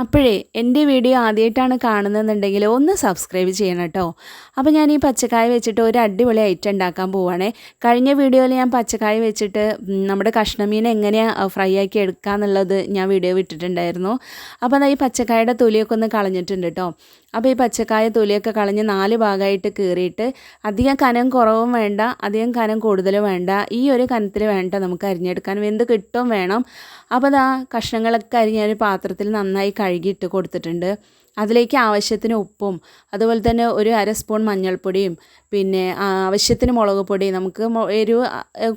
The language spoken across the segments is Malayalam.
അപ്പോഴേ എൻ്റെ വീഡിയോ ആദ്യമായിട്ടാണ് കാണുന്നതെന്നുണ്ടെങ്കിൽ ഒന്ന് സബ്സ്ക്രൈബ് ചെയ്യണം കേട്ടോ. അപ്പോൾ ഞാൻ ഈ പച്ചക്കായ വെച്ചിട്ട് ഒരു അടിപൊളി ഐറ്റം ഉണ്ടാക്കാൻ പോവുകയാണേ. കഴിഞ്ഞ വീഡിയോയിൽ ഞാൻ പച്ചക്കായ വെച്ചിട്ട് നമ്മുടെ കഷ്ണമീൻ എങ്ങനെയാണ് ഫ്രൈ ആക്കി എടുക്കുക എന്നുള്ളത് ഞാൻ വീഡിയോ വിട്ടിട്ടുണ്ടായിരുന്നു. അപ്പോൾ അതാ ഈ പച്ചക്കായയുടെ തൊലിയൊക്കെ ഒന്ന് കളഞ്ഞിട്ടുണ്ട് കേട്ടോ. അപ്പോൾ ഈ പച്ചക്കായ തൊലിയൊക്കെ കളഞ്ഞ് 4 ഭാഗമായിട്ട് കീറിയിട്ട് അധികം കനം കുറവും വേണ്ട, അധികം കനം കൂടുതലും വേണ്ട, ഈ ഒരു കനത്തിൽ വേണ്ട നമുക്ക് അരിഞ്ഞെടുക്കാൻ, വെന്ത് കിട്ടും വേണം. അപ്പോൾ അതാ കഷ്ണങ്ങളൊക്കെ അരിഞ്ഞ ഒരു പാത്രത്തിൽ നന്നായി കഴുകിയിട്ട് കൊടുത്തിട്ടുണ്ട്. അതിലേക്ക് ആവശ്യത്തിന് ഉപ്പും അതുപോലെ തന്നെ ഒരു 1/2 സ്പൂൺ മഞ്ഞൾപ്പൊടിയും പിന്നെ ആവശ്യത്തിന് മുളക് പൊടി, നമുക്ക് എരിവ്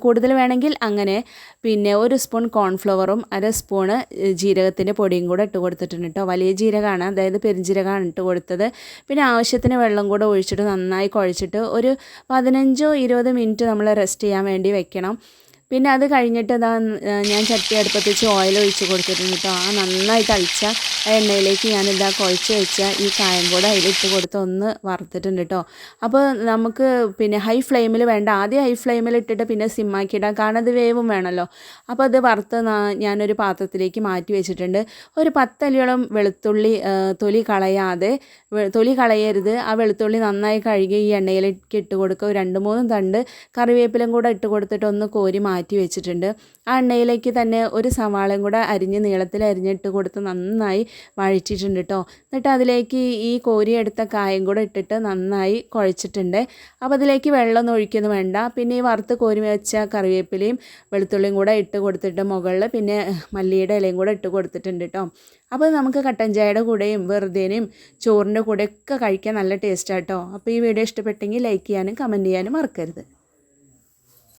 കൂടുതൽ വേണമെങ്കിൽ അങ്ങനെ, പിന്നെ 1 സ്പൂൺ കോൺഫ്ലവറും 1/2 സ്പൂണ് ജീരകത്തിൻ്റെ പൊടിയും കൂടെ ഇട്ട് കൊടുത്തിട്ടുണ്ട് കേട്ടോ. വലിയ ജീരകമാണ്, അതായത് പെരുംജീരകമാണ് ഇട്ട് കൊടുത്തത്. പിന്നെ ആവശ്യത്തിന് വെള്ളം കൂടെ ഒഴിച്ചിട്ട് നന്നായി കുഴച്ചിട്ട് ഒരു 15-20 മിനിറ്റ് നമ്മൾ റെസ്റ്റ് ചെയ്യാൻ വേണ്ടി വെക്കണം. പിന്നെ അത് കഴിഞ്ഞിട്ട് ഞാൻ ചട്ടി അടുപ്പത്ത് വെച്ച് ഓയിൽ ഒഴിച്ച് കൊടുത്തിട്ടുണ്ട് കേട്ടോ. നന്നായി തളിച്ച എണ്ണയിലേക്ക് ഞാനിതാ കുഴച്ച് വെച്ച ഈ കായം കൂടെ അതിലിട്ട് കൊടുത്ത് ഒന്ന് വറുത്തിട്ടുണ്ട് കേട്ടോ. അപ്പോൾ നമുക്ക് പിന്നെ ഹൈ ഫ്ലെയിമിൽ വേണ്ട, ആദ്യം ഹൈ ഫ്ലെയിമിൽ ഇട്ടിട്ട് പിന്നെ സിമ്മാക്കി ഇടാം, കാരണം അത് വേവും വേണമല്ലോ. അപ്പോൾ അത് വറുത്ത് ഞാനൊരു പാത്രത്തിലേക്ക് മാറ്റി വെച്ചിട്ടുണ്ട്. ഒരു 10 അല്ലിയോളം വെളുത്തുള്ളി തൊലി കളയരുത്. ആ വെളുത്തുള്ളി നന്നായി കഴുകി ഈ എണ്ണയിലേക്ക് ഇട്ട് കൊടുക്കുക. 2-3 തണ്ട് കറിവേപ്പിലും കൂടെ ഇട്ട് കൊടുത്തിട്ട് ഒന്ന് കോരി മാറ്റി വെച്ചിട്ടുണ്ട്. ആ എണ്ണയിലേക്ക് തന്നെ ഒരു സവാളയും കൂടെ അരിഞ്ഞ് നീളത്തിൽ അരിഞ്ഞിട്ട് കൊടുത്ത് നന്നായി വഴറ്റിയിട്ടുണ്ട് കേട്ടോ. എന്നിട്ട് അതിലേക്ക് ഈ കോരിയെടുത്ത കായം കൂടെ ഇട്ടിട്ട് നന്നായി കുഴച്ചിട്ടുണ്ട്. അപ്പോൾ അതിലേക്ക് വെള്ളമൊന്നും ഒഴിക്കൊന്നും വേണ്ട. പിന്നെ ഈ വറുത്ത് കോരി വെച്ച കറിവേപ്പിലയും വെളുത്തുള്ളിയും കൂടെ ഇട്ട് കൊടുത്തിട്ട് മുകളിൽ പിന്നെ മല്ലിയുടെ ഇലയും കൂടെ ഇട്ട് കൊടുത്തിട്ടുണ്ട് കേട്ടോ. അപ്പോൾ നമുക്ക് കട്ടൻ ചായയുടെ കൂടെയും വെറുതേനും ചോറിൻ്റെ കൂടെയൊക്കെ കഴിക്കാൻ നല്ല ടേസ്റ്റാണ് കേട്ടോ. അപ്പോൾ ഈ വീഡിയോ ഇഷ്ടപ്പെട്ടെങ്കിൽ ലൈക്ക് ചെയ്യാനും കമൻറ്റ് ചെയ്യാനും മറക്കരുത്.